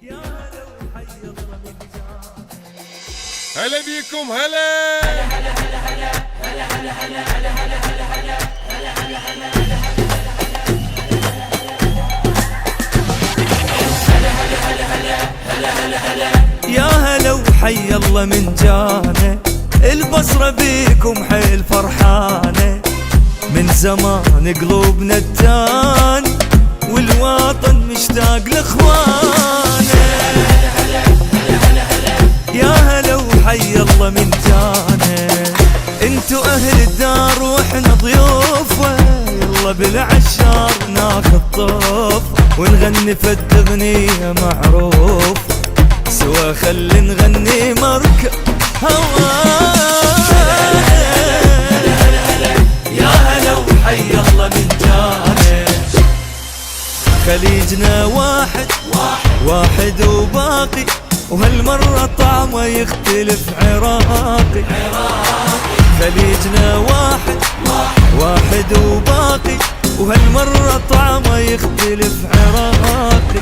هلا بيكم هلا. يا هلا وحي الله من جانا، البصرة بيكم حيل فرحانة، من زمان قلوبنا التان والوطن مشتاق لاخوانه. يا هلا وحي الله من جانا، انتو اهل الدار واحنا ضيوفه، يلا بالعشار ناخذ طوف ونغني فد اغنية معروف سوا، خلي نغني مركب هوانا. يا هلا وحي الله من جانا، خليجنا واحد واحد وباقي، وهالمرة طعمه يختلف عراقي. خليجنا واحد واحد وباقي، وهالمرة طعمه يختلف عراقي.